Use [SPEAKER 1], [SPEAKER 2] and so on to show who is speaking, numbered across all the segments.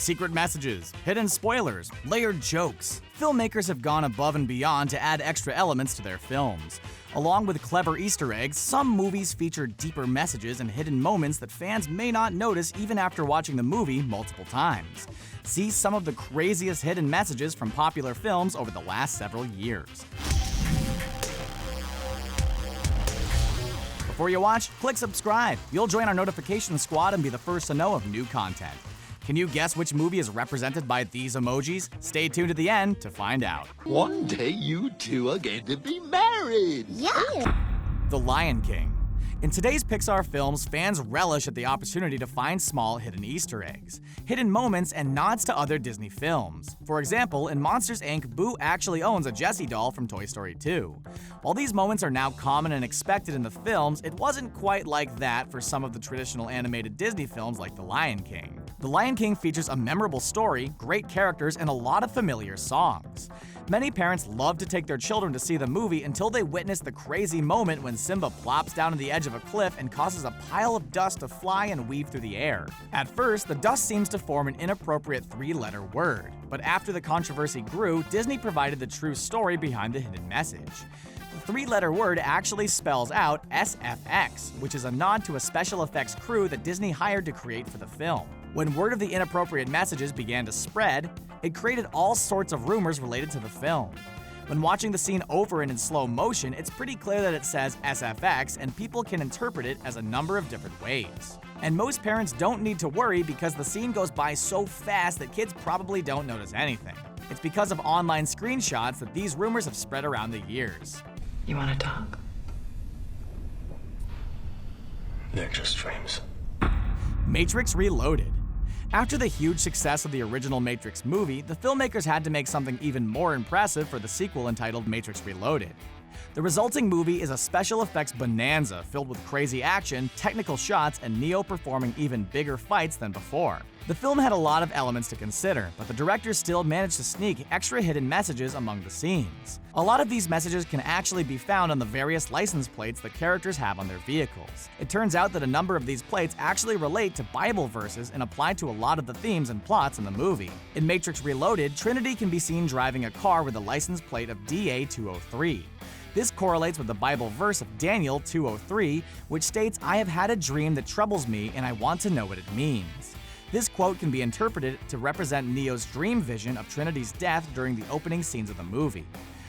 [SPEAKER 1] Secret messages, hidden spoilers, layered jokes. Filmmakers have gone above and beyond to add extra elements to their films. Along with clever Easter eggs, some movies feature deeper messages and hidden moments that fans may not notice even after watching the movie multiple times. See some of the craziest hidden messages from popular films over the last several years. Before you watch, click subscribe. You'll join our notification squad and be the first to know of new content. Can you guess which movie is represented by these emojis? Stay tuned to the end to find out.
[SPEAKER 2] One day you two are going to be married.
[SPEAKER 3] Yeah.
[SPEAKER 1] The Lion King. In today's Pixar films, fans relish at the opportunity to find small hidden Easter eggs, hidden moments, and nods to other Disney films. For example, in Monsters, Inc., Boo actually owns a Jessie doll from Toy Story 2. While these moments are now common and expected in the films, it wasn't quite like that for some of the traditional animated Disney films like The Lion King. The Lion King features a memorable story, great characters, and a lot of familiar songs. Many parents love to take their children to see the movie until they witness the crazy moment when Simba plops down to the edge of a cliff and causes a pile of dust to fly and weave through the air. At first, the dust seems to form an inappropriate three-letter word, but after the controversy grew, Disney provided the true story behind the hidden message. The three-letter word actually spells out SFX, which is a nod to a special effects crew that Disney hired to create for the film. When word of the inappropriate messages began to spread, it created all sorts of rumors related to the film. When watching the scene over and in slow motion, it's pretty clear that it says SFX and people can interpret it as a number of different ways. And most parents don't need to worry because the scene goes by so fast that kids probably don't notice anything. It's because of online screenshots that these rumors have spread around the years.
[SPEAKER 4] You want to talk?
[SPEAKER 5] They're just dreams.
[SPEAKER 1] Matrix Reloaded. After the huge success of the original Matrix movie, the filmmakers had to make something even more impressive for the sequel entitled Matrix Reloaded. The resulting movie is a special effects bonanza filled with crazy action, technical shots, and Neo performing even bigger fights than before. The film had a lot of elements to consider, but the director still managed to sneak extra hidden messages among the scenes. A lot of these messages can actually be found on the various license plates the characters have on their vehicles. It turns out that a number of these plates actually relate to Bible verses and apply to a lot of the themes and plots in the movie. In Matrix Reloaded, Trinity can be seen driving a car with the license plate of DA203. This correlates with the Bible verse of Daniel 2:03, which states, "I have had a dream that troubles me and I want to know what it means." This quote can be interpreted to represent Neo's dream vision of Trinity's death during the opening scenes of the movie.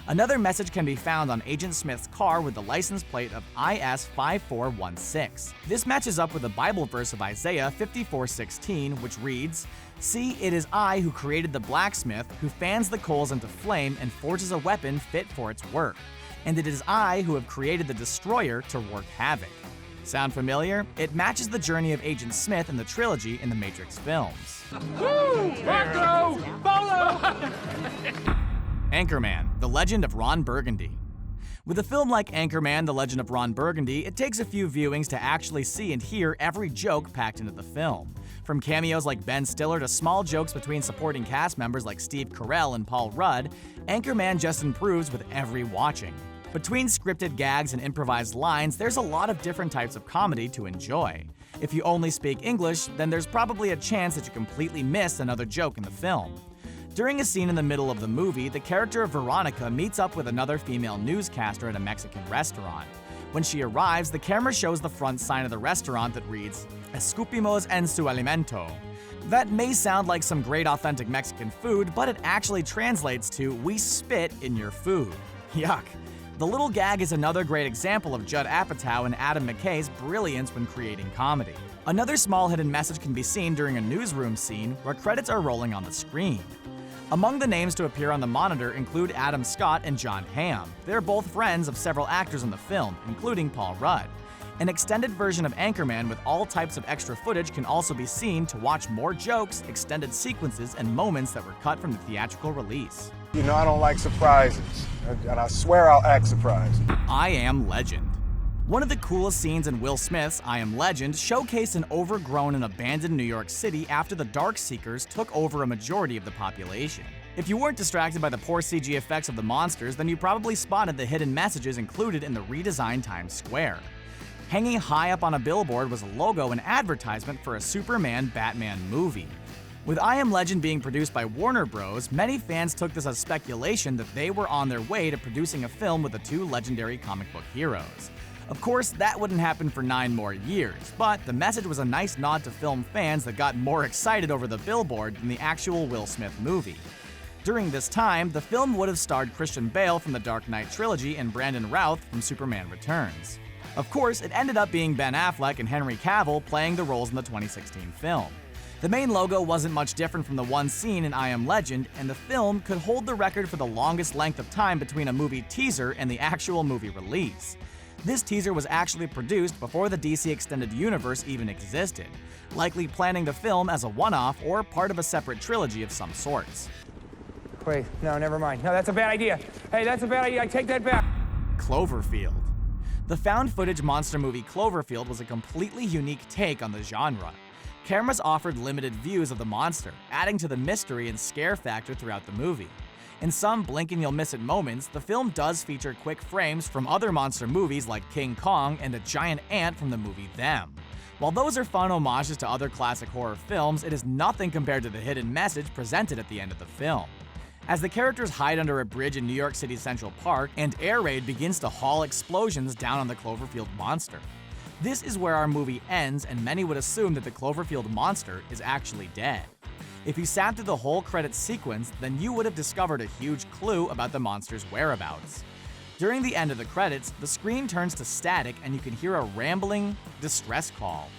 [SPEAKER 1] Another message can be found on Agent Smith's car with the license plate of IS5416. This matches up with the Bible verse of Isaiah 54:16, which reads, "See, it is I who created the blacksmith, who fans the coals into flame and forges a weapon fit for its work. And it is I who have created the destroyer to work havoc." Sound familiar? It matches the journey of Agent Smith in the trilogy in the Matrix films.
[SPEAKER 6] Woo! Rocco! Follow!
[SPEAKER 1] Anchorman, The Legend of Ron Burgundy. With a film like Anchorman, The Legend of Ron Burgundy, it takes a few viewings to actually see and hear every joke packed into the film. From cameos like Ben Stiller to small jokes between supporting cast members like Steve Carell and Paul Rudd, Anchorman just improves with every watching. Between scripted gags and improvised lines, there's a lot of different types of comedy to enjoy. If you only speak English, then there's probably a chance that you completely miss another joke in the film. During a scene in the middle of the movie, the character of Veronica meets up with another female newscaster at a Mexican restaurant. When she arrives, the camera shows the front sign of the restaurant that reads, "Escupimos en su alimento." That may sound like some great authentic Mexican food, but it actually translates to, "We spit in your food." Yuck. The little gag is another great example of Judd Apatow and Adam McKay's brilliance when creating comedy. Another small hidden message can be seen during a newsroom scene where credits are rolling on the screen. Among the names to appear on the monitor include Adam Scott and John Hamm. They're both friends of several actors in the film, including Paul Rudd. An extended version of Anchorman with all types of extra footage can also be seen to watch more jokes, extended sequences, and moments that were cut from the theatrical release.
[SPEAKER 7] You know I don't like surprises, and I swear I'll act surprised.
[SPEAKER 1] I Am Legend. One of the coolest scenes in Will Smith's I Am Legend showcased an overgrown and abandoned New York City after the Darkseekers took over a majority of the population. If you weren't distracted by the poor CG effects of the monsters, then you probably spotted the hidden messages included in the redesigned Times Square. Hanging high up on a billboard was a logo and advertisement for a Superman-Batman movie. With I Am Legend being produced by Warner Bros., many fans took this as speculation that they were on their way to producing a film with the two legendary comic book heroes. Of course, that wouldn't happen for 9 more years, but the message was a nice nod to film fans that got more excited over the billboard than the actual Will Smith movie. During this time, the film would have starred Christian Bale from the Dark Knight trilogy and Brandon Routh from Superman Returns. Of course, it ended up being Ben Affleck and Henry Cavill playing the roles in the 2016 film. The main logo wasn't much different from the one seen in I Am Legend, and the film could hold the record for the longest length of time between a movie teaser and the actual movie release. This teaser was actually produced before the DC Extended Universe even existed, likely planning the film as a one-off or part of a separate trilogy of some sorts.
[SPEAKER 6] Wait, no, never mind. No, that's a bad idea. Hey, that's a bad idea. I take that back.
[SPEAKER 1] Cloverfield. The found-footage monster movie Cloverfield was a completely unique take on the genre. Cameras offered limited views of the monster, adding to the mystery and scare factor throughout the movie. In some blink-and-you'll-miss-it moments, the film does feature quick frames from other monster movies like King Kong and a giant ant from the movie Them. While those are fun homages to other classic horror films, it is nothing compared to the hidden message presented at the end of the film. As the characters hide under a bridge in New York City's Central Park, and air raid begins to haul explosions down on the Cloverfield monster. This is where our movie ends, and many would assume that the Cloverfield monster is actually dead. If you sat through the whole credits sequence, then you would have discovered a huge clue about the monster's whereabouts. During the end of the credits, the screen turns to static and you can hear a rambling distress call.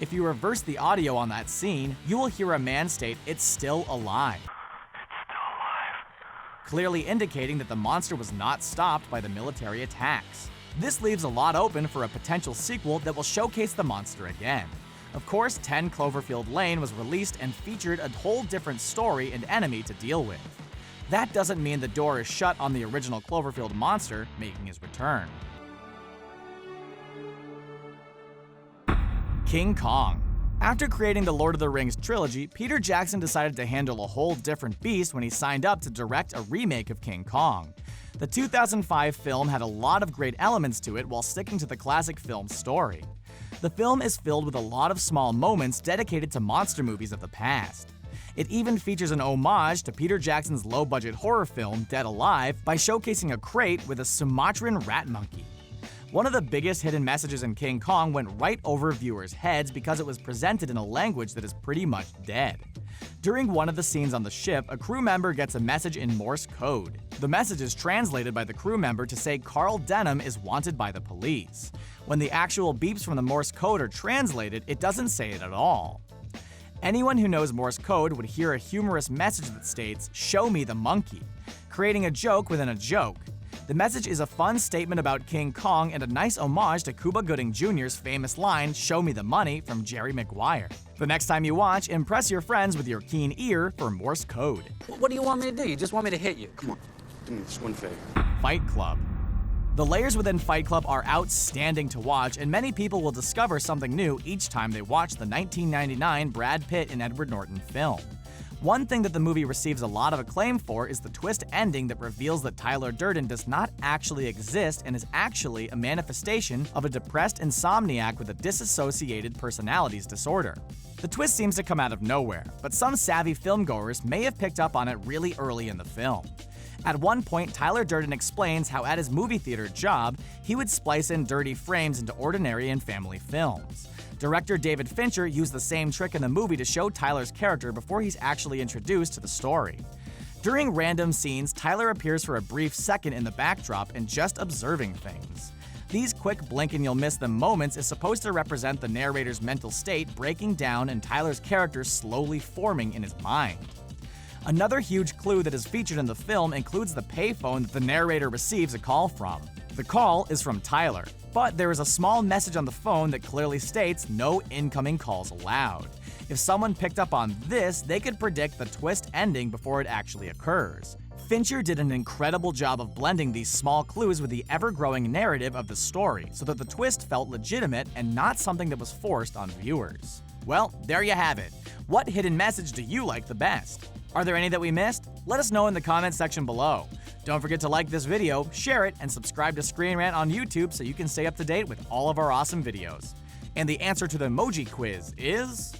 [SPEAKER 1] If you reverse the audio on that scene, you will hear a man state, "It's still alive." Clearly indicating that the monster was not stopped by the military attacks. This leaves a lot open for a potential sequel that will showcase the monster again. Of course, 10 Cloverfield Lane was released and featured a whole different story and enemy to deal with. That doesn't mean the door is shut on the original Cloverfield monster making his return. King Kong. After creating the Lord of the Rings trilogy, Peter Jackson decided to handle a whole different beast when he signed up to direct a remake of King Kong. The 2005 film had a lot of great elements to it while sticking to the classic film's story. The film is filled with a lot of small moments dedicated to monster movies of the past. It even features an homage to Peter Jackson's low-budget horror film Dead Alive by showcasing a crate with a Sumatran rat monkey. One of the biggest hidden messages in King Kong went right over viewers' heads because it was presented in a language that is pretty much dead. During one of the scenes on the ship, a crew member gets a message in Morse code. The message is translated by the crew member to say Carl Denham is wanted by the police. When the actual beeps from the Morse code are translated, it doesn't say it at all. Anyone who knows Morse code would hear a humorous message that states, "Show me the monkey," creating a joke within a joke. The message is a fun statement about King Kong and a nice homage to Cuba Gooding Jr.'s famous line, "Show me the money," from Jerry Maguire. The next time you watch, impress your friends with your keen ear for Morse code.
[SPEAKER 3] What do you want me to do? You just want me to hit you? Come on, do me this one favor.
[SPEAKER 1] Fight Club. The layers within Fight Club are outstanding to watch, and many people will discover something new each time they watch the 1999 Brad Pitt and Edward Norton film. One thing that the movie receives a lot of acclaim for is the twist ending that reveals that Tyler Durden does not actually exist and is actually a manifestation of a depressed insomniac with a dissociated personalities disorder. The twist seems to come out of nowhere, but some savvy filmgoers may have picked up on it really early in the film. At one point, Tyler Durden explains how at his movie theater job, he would splice in dirty frames into ordinary and family films. Director David Fincher used the same trick in the movie to show Tyler's character before he's actually introduced to the story. During random scenes, Tyler appears for a brief second in the backdrop and just observing things. These quick blink-and-you'll-miss-them moments is supposed to represent the narrator's mental state breaking down and Tyler's character slowly forming in his mind. Another huge clue that is featured in the film includes the payphone that the narrator receives a call from. The call is from Tyler, but there is a small message on the phone that clearly states no incoming calls allowed. If someone picked up on this, they could predict the twist ending before it actually occurs. Fincher did an incredible job of blending these small clues with the ever-growing narrative of the story so that the twist felt legitimate and not something that was forced on viewers. Well, there you have it. What hidden message do you like the best? Are there any that we missed? Let us know in the comments section below. Don't forget to like this video, share it, and subscribe to Screen Rant on YouTube so you can stay up to date with all of our awesome videos. And the answer to the emoji quiz is...